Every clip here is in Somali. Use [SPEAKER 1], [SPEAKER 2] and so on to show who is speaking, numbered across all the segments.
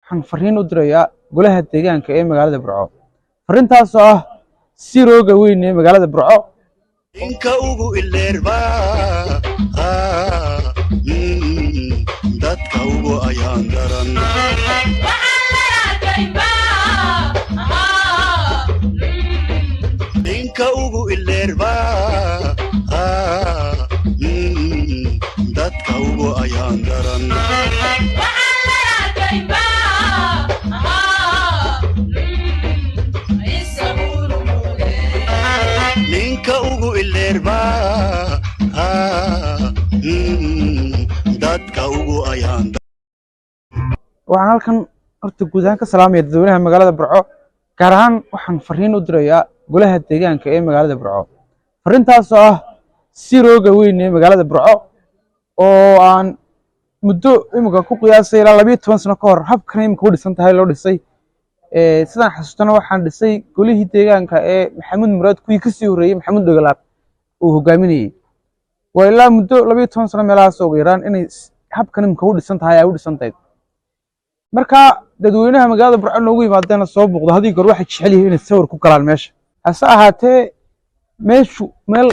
[SPEAKER 1] waxaan fariin u dirayaa golaha deegaanka ee magaalada Burco. Fariintaas oo ah si rooga weyn ee magaalada Burco.
[SPEAKER 2] Inka ugu ileerba dadka ugu ayaan daran Inka ugu ileerba dadka ugu ayaan daran Ninka ugu ileerba dadka ugu ayaan
[SPEAKER 1] waxaan halkan horta guud ahaan ka salaamaya dadweynaha magaalada Burco gaar ahaan waxaan fariin u dirayaa golaha deegaanka ee magaalada Burco. Fariintaas oo ah si rooga weyn ee magaalada Burco oo aan muddo imika ku qiyaasay ilaa 12 sano ka hor habkan imika u dhisan tahay loo dhisay sidaan xasuustana waxaan dhisay golihii deegaanka ee Maxamed Muraad kuwii ka sii horeeyay Maxamed Dogolaab uu hogaaminayay waa ilaa muddo 12 sano meelahaas oo yaraan inay habkan imika u dhisan tahay ay u dhisan tahay marka dadweynaha magaalada Burco noogu yimaadana soo buuqdo hadii goor waxa jecel yihiin inay sawir ku galaan meesha hase ahaatee meeshu meel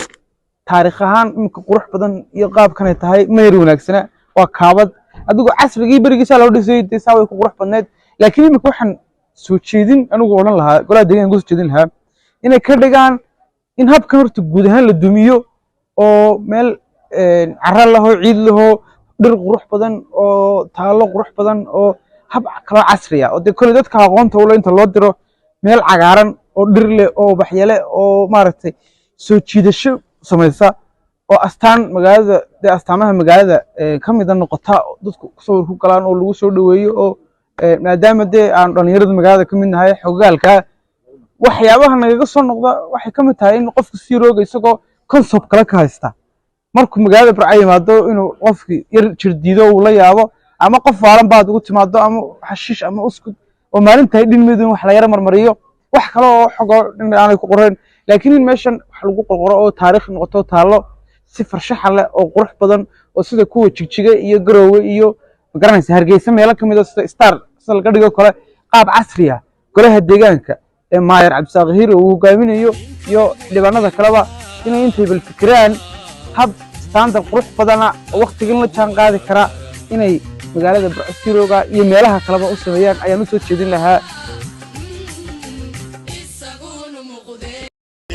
[SPEAKER 1] taariikh ahaan imika qurux badan iyo qaabkan ay tahay meher wanaagsana waa kaabad adigu casrigii barigiisa loo dhisay deesaa way ku qurux badneed laakiin imika waxaan soo jeedin anigu oran lahaa golaha deegaanka soo jeedin lahaa inay ka dhigaan in habkan horta guud ahaan la dumiyo oo meel carra laho ciid laho dhir qurux badan oo taalo qurux badan oo hab kala casri ah oo kale dadka aqoonta u leeynta loo diro meel cagaaran oo dhir leh oo baxyale oo maaragtay soo jiidasho samaysa oo astaan magaalada astaamaha magaalada kamid noqota dadku sawir ku galaan oo lagu soo dhaweeyo oo maadaama aan dhalinyarada magaalada kamid nahay xogaalka waxyaabaha naga soo noqda waxay kamid tahay in qofku si rooga isagoo concept kala ka haysta markuu magaalada Burco yimaado inuu qofkii yar jirdiido uu la yaabo ama qof waalan baad ugu timaado ama xashish ama uskud oo maalinta ay dhinmeedin wax la yar marmariyo wax kale oo xogo aanay ku qoreen laakiin in meeshan wax lagu qorqoro oo taariikh noqoto taalo si farshaxan leh oo qurux badan oo sida kuwa jigjiga iyo garoowe iyo magaranaysa Hargeysa meel kamid ah sida Star sida laga dhigo kale qaab casri ah golaha deegaanka ee Maayar Cabdisaaqir uu hogaaminayo iyo dhibaanada kaleba inay intay bal fikraan hab standard qurux badan oo waqtigan la jaan qaadi kara inay magaalada Burco si rooga iyo meelaha kaleba u sameeyaan ayaan u soo jeedin lahaa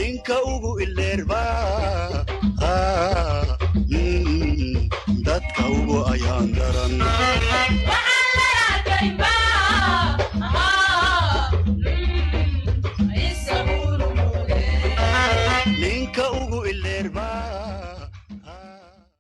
[SPEAKER 2] Inka ugu ileerba dadka ugu ayaan daran Ninka ugu ileerba